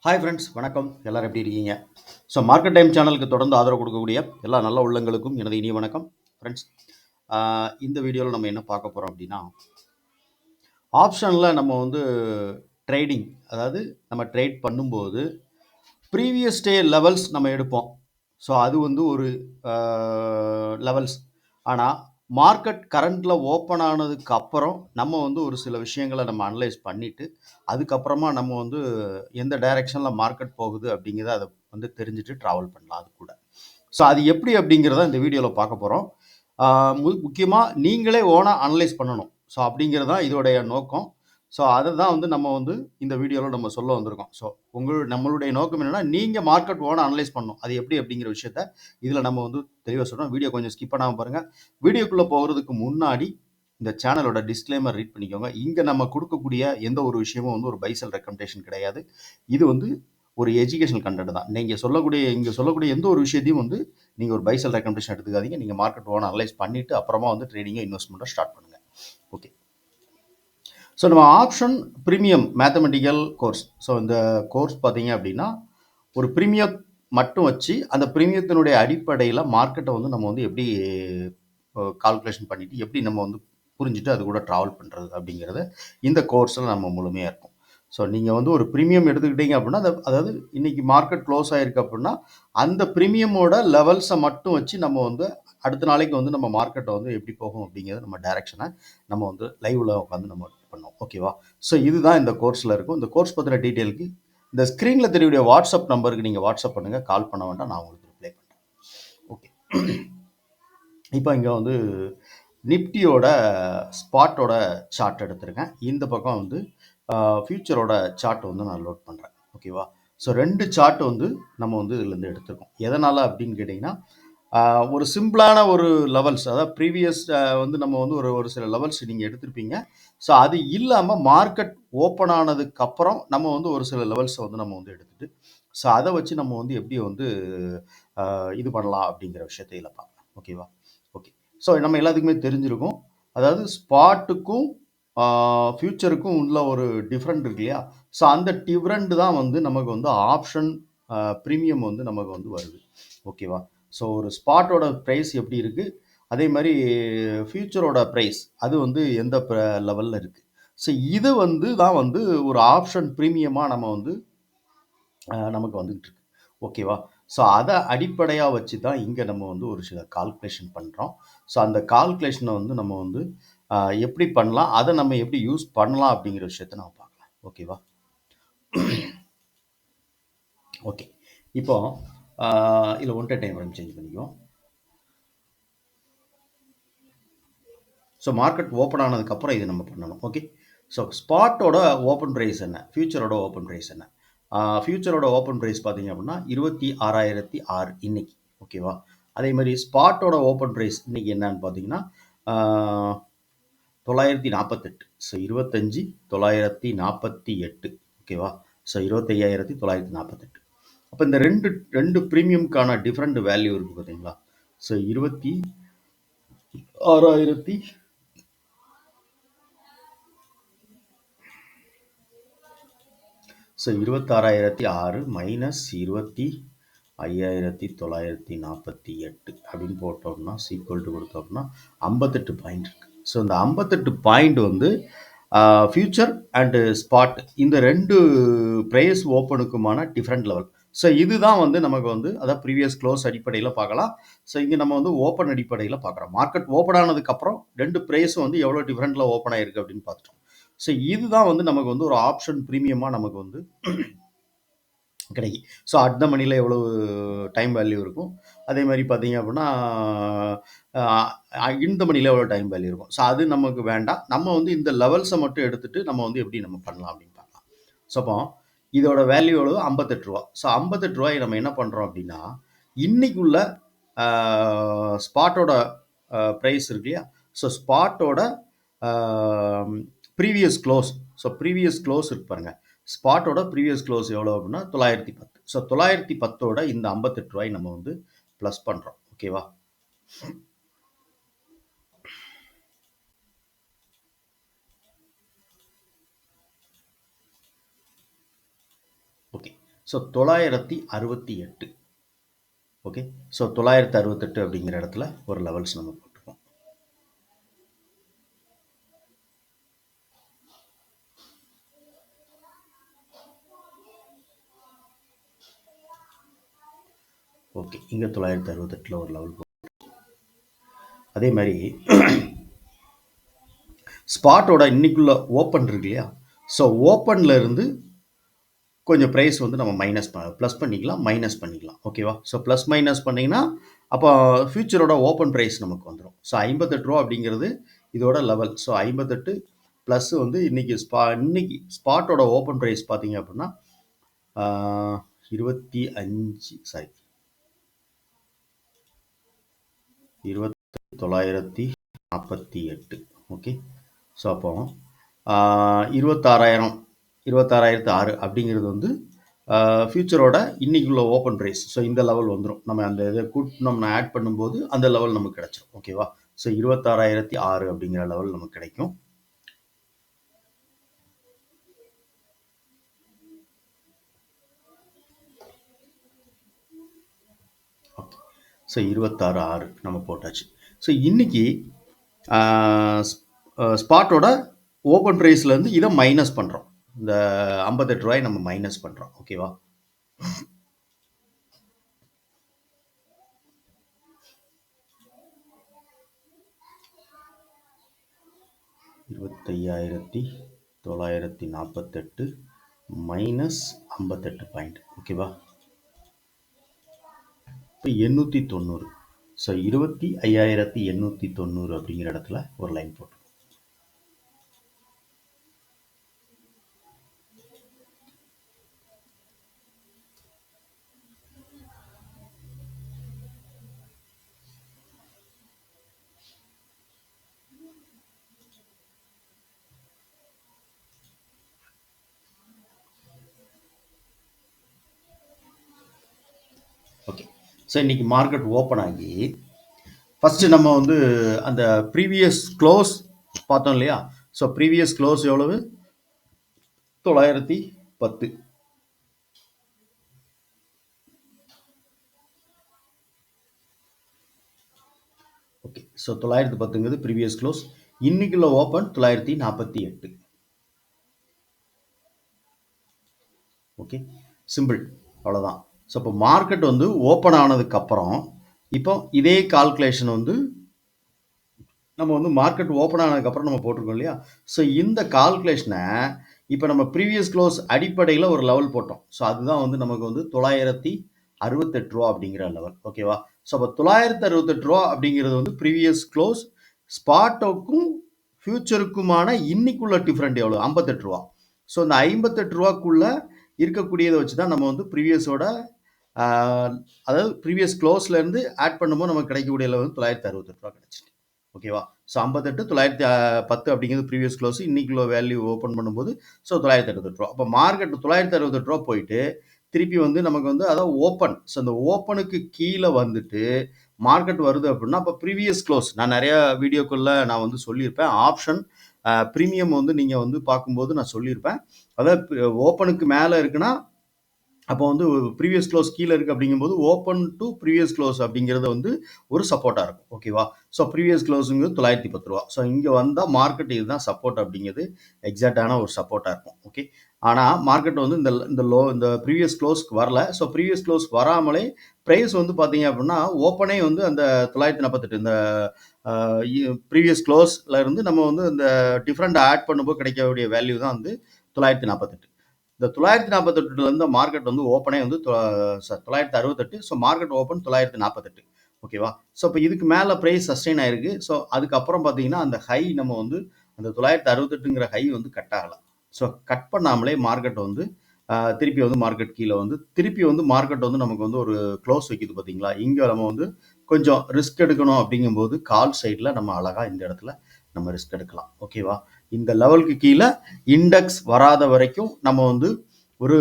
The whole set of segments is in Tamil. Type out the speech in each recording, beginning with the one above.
ஹாய் ஃப்ரெண்ட்ஸ், வணக்கம். எல்லாரும் எப்படி இருக்கீங்க? ஸோ மார்க்கெட் டைம் சேனலுக்கு தொடர்ந்து ஆதரவு கொடுக்கக்கூடிய எல்லா நல்ல உள்ளங்களுக்கும் எனது இனிய வணக்கம். ஃப்ரெண்ட்ஸ், இந்த வீடியோவில் நம்ம என்ன பார்க்க போகிறோம் அப்படின்னா, ஆப்ஷனில் நம்ம வந்து ட்ரேடிங், அதாவது நம்ம ட்ரேட் பண்ணும்போது ப்ரீவியஸ் டே லெவல்ஸ் நம்ம எடுப்போம். ஸோ அது வந்து ஒரு லெவல்ஸ். ஆனால் மார்க்கெட் கரண்ட்டில் ஓப்பன் ஆனதுக்கு அப்புறம் நம்ம வந்து ஒரு சில விஷயங்களை நம்ம அனலைஸ் பண்ணிவிட்டு அதுக்கப்புறமா நம்ம வந்து எந்த டைரெக்ஷனில் மார்க்கெட் போகுது அப்படிங்கிறத அதை வந்து தெரிஞ்சுட்டு ட்ராவல் பண்ணலாம் அது கூட. ஸோ அது எப்படி அப்படிங்கிறத இந்த வீடியோவில் பார்க்க போகிறோம். முக்கியமாக நீங்களே ஓனாக அனலைஸ் பண்ணணும். ஸோ அப்படிங்கிறது தான் இதோடைய நோக்கம். ஸோ அதை தான் வந்து நம்ம வந்து இந்த வீடியோவில் நம்ம சொல்ல வந்திருக்கோம். ஸோ நம்மளுடைய நோக்கம் என்னென்னா, நீங்கள் மார்க்கெட் ஓனாக அனலைஸ் பண்ணணும். அது எப்படி அப்படிங்கிற விஷயத்த இதில் நம்ம வந்து தெளிவாக சொல்கிறோம். வீடியோ கொஞ்சம் ஸ்கிப் பண்ணாமல் பாருங்கள். வீடியோக்குள்ளே போகிறதுக்கு முன்னாடி இந்த சேனலோட டிஸ்க்ளைமர் ரீட் பண்ணிக்கோங்க. இங்கே நம்ம கொடுக்கக்கூடிய எந்த ஒரு விஷயமும் வந்து ஒரு பை செல் ரெக்கமெண்டேஷன் கிடையாது. இது வந்து ஒரு எஜுகேஷனல் கண்டென்ட் தான். நீங்கள் சொல்லக்கூடிய எந்த ஒரு விஷயத்தையும் வந்து நீங்கள் ஒரு பை செல் ரெக்கமெண்டேஷன் எடுத்துக்காதீங்க. நீங்கள் மார்க்கெட் ஓனாக அனலைஸ் பண்ணிவிட்டு அப்புறமா வந்து ட்ரேடிங்கை இன்வெஸ்ட்மெண்ட்டை ஸ்டார்ட் பண்ணுங்கள். ஓகே. ஸோ நம்ம option premium mathematical course. So இந்த கோர்ஸ் பார்த்தீங்க அப்படின்னா, ஒரு ப்ரீமியம் மட்டும் வச்சு அந்த ப்ரீமியத்தினுடைய அடிப்படையில் மார்க்கெட்டை வந்து நம்ம வந்து எப்படி கால்குலேஷன் பண்ணிவிட்டு எப்படி நம்ம வந்து புரிஞ்சுட்டு அது கூட ட்ராவல் பண்ணுறது அப்படிங்கிறத இந்த கோர்ஸில் நம்ம முழுமையாக இருக்கும். ஸோ நீங்கள் வந்து ஒரு ப்ரீமியம் எடுத்துக்கிட்டீங்க அப்படின்னா, அதாவது இன்றைக்கி மார்க்கெட் க்ளோஸ் ஆகிருக்கு அப்படின்னா அந்த ப்ரீமியமோட லெவல்ஸை மட்டும் வச்சு நம்ம வந்து அடுத்த நாளைக்கு வந்து நம்ம மார்க்கெட்டை வந்து எப்படி போகும் அப்படிங்கிறது நம்ம டைரெக்ஷனை நம்ம வந்து லைவில் உட்காந்து நம்ம பண்ணோம். ஓகேவா? ஸோ இதுதான் இந்த கோர்ஸில் இருக்கும். இந்த கோர்ஸ் பற்றின டீட்டெயிலுக்கு இந்த ஸ்க்ரீனில் தெரியக்கூடிய வாட்ஸ்அப் நம்பருக்கு நீங்கள் வாட்ஸ்அப் பண்ணுங்கள். கால் பண்ண வேண்டாம், நான் உங்களுக்கு ரிப்ளை பண்ணுறேன். ஓகே. இப்போ இங்கே வந்து நிப்டியோட ஸ்பாட்டோட சார்ட் எடுத்திருக்கேன். இந்த பக்கம் வந்து ஃபியூச்சரோட சார்ட் வந்து நான் லோட் பண்ணுறேன். ஓகேவா? ஸோ 2 சார்ட் வந்து நம்ம வந்து இதுலேருந்து எடுத்துருக்கோம். எதனால் அப்படின்னு கேட்டிங்கன்னா, ஒரு சிம்பிளான ஒரு லெவல்ஸ், அதாவது ப்ரீவியஸ் வந்து நம்ம வந்து ஒரு சில லெவல்ஸ் நீங்கள் எடுத்திருப்பீங்க. ஸோ அது இல்லாமல் மார்க்கெட் ஓப்பன் ஆனதுக்கப்புறம் நம்ம வந்து ஒரு சில லெவல்ஸை வந்து நம்ம வந்து எடுத்துகிட்டு ஸோ அதை வச்சு நம்ம வந்து எப்படி வந்து இது பண்ணலாம் அப்படிங்கிற விஷயத்தை இதில் பார்க்கலாம். ஓகேவா? ஓகே. ஸோ நம்ம எல்லாத்துக்குமே தெரிஞ்சிருக்கும், அதாவது ஸ்பாட்டுக்கும் ஃபியூச்சருக்கும் உள்ள ஒரு டிஃப்ரெண்ட் இருக்கு இல்லையா? ஸோ அந்த டிஃப்ரெண்ட் தான் வந்து நமக்கு வந்து ஆப்ஷன் ப்ரீமியம் வந்து நமக்கு வந்து வருது. ஓகேவா? ஸோ ஒரு ஸ்பாட்டோட ப்ரைஸ் எப்படி இருக்குது, அதே மாதிரி ஃபியூச்சரோட ப்ரைஸ் அது வந்து எந்த லெவலில் இருக்குது. ஸோ இது வந்து தான் வந்து ஒரு ஆப்ஷன் ப்ரீமியமாக நம்ம வந்து நமக்கு வந்துக்கிட்டு இருக்கு. ஓகேவா? ஸோ அதை அடிப்படையாக வச்சு தான் இங்கே நம்ம வந்து ஒரு சில கால்குலேஷன் பண்ணுறோம். ஸோ அந்த கால்குலேஷனை வந்து நம்ம வந்து எப்படி பண்ணலாம், அதை நம்ம எப்படி யூஸ் பண்ணலாம் அப்படிங்கிற விஷயத்த நம்ம பார்க்கலாம். ஓகேவா? ஓகே. இப்போ இதில் ஒன்றை டைம் ஃப்ரேம் சேஞ்ச் பண்ணிக்குவோம். ஸோ மார்க்கெட் ஓப்பன் ஆனதுக்கப்புறம் இது நம்ம பண்ணணும். ஓகே. ஸோ ஸ்பாட்டோட ஓப்பன் ப்ரைஸ் என்ன, ஃபியூச்சரோட ஓப்பன் ப்ரைஸ் என்ன? ஃபியூச்சரோட ஓப்பன் ப்ரைஸ் பார்த்தீங்க அப்படின்னா 26,006 இன்னைக்கு. ஓகேவா? அதே மாதிரி ஸ்பாட்டோட ஓப்பன் ப்ரைஸ் இன்னைக்கு என்னன்னு பார்த்தீங்கன்னா 948. ஸோ 25,948. ஓகேவா? ஸோ 25,948. அப்போ இந்த ரெண்டு ப்ரீமியம்கான டிஃப்ரெண்ட் வேல்யூ இருக்குது பார்த்தீங்களா? ஸோ 26,000 ஸோ 26,006 மைனஸ் 25,948 அப்படின்னு போட்டோம்னா சீக்வல் டு கொடுத்தோம்னா 58 பாயிண்ட் இருக்குது. ஸோ இந்த 58 பாயிண்ட் வந்து ஃபியூச்சர் அண்டு ஸ்பாட் இந்த ரெண்டு ப்ரைஸ் ஓப்பனுக்குமான டிஃப்ரெண்ட் லெவல். ஸோ இதுதான் வந்து நமக்கு வந்து அதாவது ப்ரீவியஸ் க்ளோஸ் அடிப்படையில் பார்க்கலாம். ஸோ இங்கே நம்ம வந்து ஓப்பன் அடிப்படையில் பார்க்குறோம். மார்க்கெட் ஓப்பன் ஆனதுக்கப்புறம் ரெண்டு ப்ரைஸும் வந்து எவ்வளோ டிஃப்ரெண்ட்டில் ஓப்பன் ஆகிருக்கு அப்படின்னு பார்த்துட்டோம். ஸோ இதுதான் வந்து நமக்கு வந்து ஒரு ஆப்ஷன் ப்ரீமியமாக நமக்கு வந்து கிடைக்கும். ஸோ அட் த மணியில் எவ்வளோ டைம் வேல்யூ இருக்கும், அதே மாதிரி பார்த்தீங்க அப்படின்னா இந்த மணியில் எவ்வளோ டைம் வேல்யூ இருக்கும். ஸோ அது நமக்கு வேண்டாம். நம்ம வந்து இந்த லெவல்ஸை மட்டும் எடுத்துகிட்டு நம்ம வந்து எப்படி நம்ம பண்ணலாம் அப்படின்னு பார்க்கலாம். ஸோ அப்போ இதோட வேல்யூ எவ்வளோ? 58 ரூபா. ஸோ 58 ரூபாய் நம்ம என்ன பண்ணுறோம் அப்படின்னா, இன்னைக்குள்ள ஸ்பாட்டோட ப்ரைஸ் இருக்கு இல்லையா? ஸோ ஸ்பாட்டோட previous close. So previous close இருக்கு பாருங்க. ஸ்பாட்டோட ப்ரீவியஸ் க்ளோஸ் எவ்வளோ அப்படின்னா 910. ஸோ 910ஓட இந்த 58 ரூபாய் நம்ம வந்து ப்ளஸ் பண்ணுறோம். ஓகேவா? ஓகே. ஸோ 968. ஓகே, ஸோ 968 அப்படிங்கிற இடத்துல ஒரு லெவல்ஸ் நம்ம போட்டுருக்கோம். ஓகே, இங்கே 968 ஒரு லெவல். அதே மாதிரி ஸ்பாட்டோட இன்னைக்குள்ள ஓப்பன் இருக்கு இல்லையா, ஸோ ஓப்பனில் இருந்து கொஞ்சம் ப்ரைஸ் வந்து நம்ம ப்ளஸ் பண்ணிக்கலாம், மைனஸ் பண்ணிக்கலாம். ஓகேவா, ஸோ ப்ளஸ் மைனஸ் பண்ணிங்கன்னா அப்போ ஃபியூச்சரோட ஓப்பன் ப்ரைஸ் நமக்கு வந்துடும். ஸோ 58 ரூபா அப்படிங்கிறது இதோட லெவல். ஸோ 58 ப்ளஸ் வந்து இன்னைக்கு ஸ்பாட்டோட ஓப்பன் ப்ரைஸ் பார்த்தீங்க அப்படின்னா 2948. ஓகே, ஸோ அப்போ 26,600 அப்படிங்கிறது வந்து ஃபியூச்சரோட இன்னைக்குள்ள ஓப்பன் ப்ரைஸ். ஸோ இந்த லெவல் வந்துடும். நம்ம அந்த இதை நம்ம ஆட் பண்ணும்போது அந்த லெவல் நமக்கு கிடைச்சிடும். ஓகேவா, ஸோ 26,600 அப்படிங்கிற லெவல் நமக்கு கிடைக்கும். ஓகே, ஸோ 26,600 நம்ம போட்டாச்சு. ஸோ இன்னைக்கு ஸ்பாட்டோட ஓப்பன் ப்ரைஸ்லேருந்து இதை மைனஸ் பண்ணுறோம். இந்த 58 ரூபாய் நம்ம மைனஸ் பண்ணுறோம். ஓகேவா, 25,948 மைனஸ் 58 பாயிண்ட். ஓகேவா, இப்போ 890. ஸோ 25,890 அப்படிங்கிற இடத்துல ஒரு லைன் போட்டு. ஓகே, ஸோ இன்னைக்கு மார்க்கெட் ஓப்பன் ஆகி ஃபஸ்ட்டு நம்ம வந்து அந்த ப்ரீவியஸ் க்ளோஸ் பார்த்தோம் இல்லையா. ஸோ ப்ரீவியஸ் க்ளோஸ் எவ்வளவு? 910. ஓகே, ஸோ 910ங்கிறது ப்ரீவியஸ் க்ளோஸ். இன்னைக்குள்ள ஓப்பன் 948. ஓகே, சிம்பிள், அவ்வளோதான். ஸோ இப்போ மார்க்கெட் வந்து ஓப்பன் ஆனதுக்கப்புறம் இப்போ இதே கால்குலேஷன் வந்து நம்ம வந்து மார்க்கெட் ஓப்பன் ஆனதுக்கப்புறம் நம்ம போட்டிருக்கோம் இல்லையா. ஸோ இந்த கால்குலேஷனை இப்போ நம்ம ப்ரீவியஸ் க்ளோஸ் அடிப்படையில் ஒரு லெவல் போட்டோம். ஸோ அதுதான் வந்து நமக்கு வந்து 968 ரூபா அப்படிங்கிற லெவல். ஓகேவா, ஸோ அப்போ 968 ரூபா அப்படிங்கிறது வந்து ப்ரீவியஸ் க்ளோஸ் ஸ்பாட்டோக்கும் ஃபியூச்சருக்குமான இன்னைக்குள்ள டிஃப்ரெண்ட் எவ்வளோ? 58 ரூபா. ஸோ இந்த 58 ரூபாக்குள்ளே இருக்கக்கூடியதை வச்சு தான் நம்ம வந்து ப்ரீவியஸோட அதாவது ப்ரீவியஸ் க்ளோஸ்லேருந்து ஆட் பண்ணும்போது நமக்கு கிடைக்கக்கூடிய லெவல் 968 ரூபா கிடைச்சிட்டு. ஓகேவா, ஸோ 58 910 அப்படிங்கிறது ப்ரீவியஸ் க்ளோஸ். இன்னைக்குள்ள வேல்யூ ஓப்பன் பண்ணும்போது ஸோ 968 ரூபா. அப்போ மார்க்கெட் 968 ரூபா போயிட்டு திருப்பி வந்து நமக்கு வந்து அதாவது ஓப்பன். ஸோ அந்த ஓப்பனுக்கு கீழே வந்துட்டு மார்க்கெட் வருது அப்படின்னா அப்போ ப்ரீவியஸ் க்ளோஸ் நான் நிறைய வீடியோக்குள்ள நான் வந்து சொல்லியிருப்பேன். ஆப்ஷன் ப்ரீமியம் வந்து நீங்கள் வந்து பார்க்கும்போது நான் சொல்லியிருப்பேன். அதாவது ஓப்பனுக்கு மேலே இருக்குன்னா அப்போ வந்து ப்ரீவியஸ் க்ளோஸ் கீழே இருக்குது அப்படிங்கும்போது ஓப்பன் டு ப்ரீவியஸ் க்ளோஸ் அப்படிங்கிறது வந்து ஒரு சப்போர்ட்டாக இருக்கும். ஓகேவா, ஸோ ப்ரீவியஸ் க்ளோஸுங்கிறது 910 ரூபா. ஸோ இங்கே வந்தால் மார்க்கெட் இதுதான் சப்போர்ட் அப்படிங்கிறது எக்ஸாக்டான ஒரு சப்போர்ட்டாக இருக்கும். ஓகே, ஆனால் மார்க்கெட் வந்து இந்த ப்ரீவியஸ் க்ளோஸ்க்கு வரல. ஸோ ப்ரீவியஸ் க்ளோஸ் வராமலே ப்ரைஸ் வந்து பார்த்தீங்க அப்படின்னா ஓப்பனே வந்து அந்த 948 இந்த ப்ரீவியஸ் க்ளோஸில் இருந்து நம்ம வந்து இந்த டிஃப்ரெண்ட் ஆட் பண்ணும்போது கிடைக்கக்கூடிய வேல்யூ தான் வந்து 948. இந்த 948லேருந்து மார்க்கெட் வந்து ஓப்பனே வந்து 968. So market open 948. ஓகேவா, ஸோ இப்போ இதுக்கு மேலே ப்ரைஸ் சஸ்டெயின் ஆயிருக்கு. ஸோ அதுக்கப்புறம் பார்த்தீங்கன்னா அந்த ஹை நம்ம வந்து அந்த 968ங்கிற ஹை வந்து கட் ஆகலை. ஸோ கட் பண்ணாமலே மார்க்கெட் வந்து திருப்பி வந்து மார்க்கெட் கீழே வந்து திருப்பி வந்து மார்க்கெட் வந்து நமக்கு வந்து ஒரு க்ளோஸ் வைக்குது பார்த்தீங்களா. இங்கே நம்ம வந்து கொஞ்சம் ரிஸ்க் எடுக்கணும் அப்படிங்கும்போது கால் சைடில் நம்ம அழகாக இந்த இடத்துல நம்ம ரிஸ்க் எடுக்கலாம். ஓகேவா, இந்த லெவலுக்கு கீழே இண்டெக்ஸ் வராத வரைக்கும் நம்ம வந்து ஒரு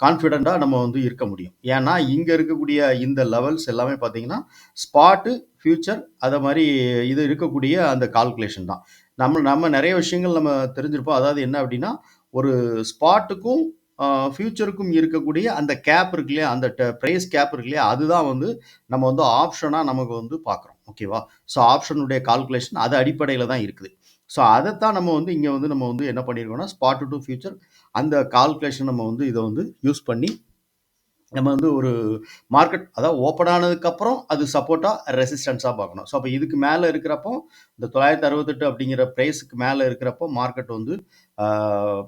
கான்ஃபிடெண்ட்டாக நம்ம வந்து இருக்க முடியும். ஏன்னா இங்கே இருக்கக்கூடிய இந்த லெவல்ஸ் எல்லாமே பார்த்தீங்கன்னா ஸ்பாட்டு ஃபியூச்சர் அதை மாதிரி இது இருக்கக்கூடிய அந்த கால்குலேஷன் தான். நம்ம நிறைய விஷயங்கள் நம்ம தெரிஞ்சிருப்போம். அதாவது என்ன அப்படின்னா ஒரு ஸ்பாட்டுக்கும் ஃபியூச்சருக்கும் இருக்கக்கூடிய அந்த கேப் இருக்கு இல்லையா, அந்த ப்ரைஸ் கேப் இருக்கு இல்லையா, அதுதான் வந்து நம்ம வந்து ஆப்ஷனாக நமக்கு வந்து பார்க்குறோம். ஓகேவா? ஸோ ஆப்ஷனுடைய கால்குலேஷன் அது அடிப்படையில் தான் இருக்குது. ஸோ அதைத்தான் நம்ம வந்து இங்கே வந்து நம்ம வந்து என்ன பண்ணியிருக்கோம்னா ஸ்பாட் டு ஃபியூச்சர் அந்த கால்குலேஷன் நம்ம வந்து இதை வந்து யூஸ் பண்ணி நம்ம வந்து ஒரு மார்க்கெட் அதாவது ஓப்பன் ஆனதுக்கப்புறம் அது சப்போர்ட்டாக ரெசிஸ்டன்ஸாக பார்க்கணும். ஸோ அப்போ இதுக்கு மேலே இருக்கிறப்போ இந்த 968 அப்படிங்கிற ப்ரைஸுக்கு மேலே இருக்கிறப்போ மார்க்கெட் வந்து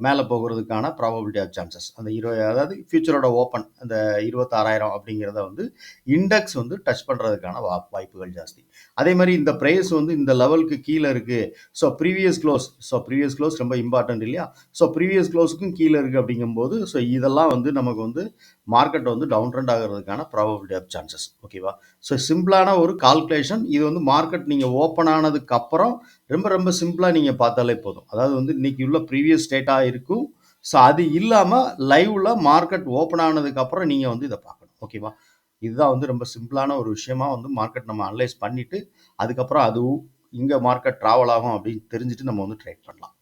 மேலே போகிறதுக்கான ப்ராபபிலிட்டி ஆஃப் சான்சஸ் அந்த அதாவது ஃபியூச்சரோட ஓப்பன் அந்த 26,000 அப்படிங்கிறத வந்து இண்டெக்ஸ் வந்து டச் பண்ணுறதுக்கான வாய்ப்புகள் ஜாஸ்தி. அதே மாதிரி இந்த ப்ரைஸ் வந்து இந்த லெவலுக்கு கீழே இருக்குது. ஸோ ப்ரீவியஸ் க்ளோஸ் ரொம்ப இம்பார்ட்டன்ட் இல்லையா? ஸோ ப்ரீவியஸ் க்ளோஸுக்கும் கீழே இருக்குது அப்படிங்கும்போது ஸோ இதெல்லாம் வந்து நமக்கு வந்து மார்க்கெட் வந்து டவுன் ட்ரெண்ட் ஆகிறதுக்கான ப்ராபபிலிட்டி ஆஃப் சான்சஸ். ஓகேவா? ஸோ சிம்பிளான ஒரு கால்குலேஷன். இது வந்து மார்க்கெட் நீங்கள் ஓப்பன் ஆனதுக்கு அப்புறம் ரொம்ப ரொம்ப சிம்பிளாக நீங்கள் பார்த்தாலே போதும். அதாவது வந்து இன்னைக்கு உள்ள ப்ரீவியஸ் டேட்டாக இருக்கும். ஸோ அது இல்லாமல் லைவ்ல மார்க்கெட் ஓப்பன் ஆனதுக்கப்புறம் நீங்கள் வந்து இதை பார்க்கணும். ஓகேவா? இதுதான் வந்து ரொம்ப சிம்பிளான ஒரு விஷயமா வந்து மார்க்கெட் நம்ம அனலைஸ் பண்ணிவிட்டு அதுக்கப்புறம் அதுவும் இங்கே மார்க்கெட் ட்ராவல் ஆகும் அப்படின்னு தெரிஞ்சுட்டு நம்ம வந்து ட்ரேட் பண்ணலாம்.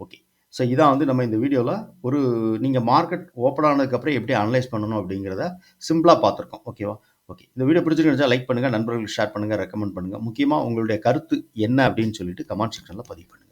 ஓகே. ஸோ இதான் வந்து நம்ம இந்த வீடியோவில் ஒரு நீங்கள் மார்க்கெட் ஓப்பன் ஆனதுக்கப்புறம் எப்படி அனலைஸ் பண்ணணும் அப்படிங்கிறத சிம்பிளாக பார்த்துருக்கோம். ஓகேவா? ஓகே. இந்த வீடியோ பிடிச்சிருந்துச்சா லைக் பண்ணுங்கள், நண்பர்களுக்கு ஷேர் பண்ணுங்கள், ரெக்கமெண்ட் பண்ணுங்கள். முக்கியமாக உங்களுடைய கருத்து என்ன அப்படின்னு சொல்லிட்டு கமெண்ட் செக்ஷனில் பதிவு பண்ணுங்கள்.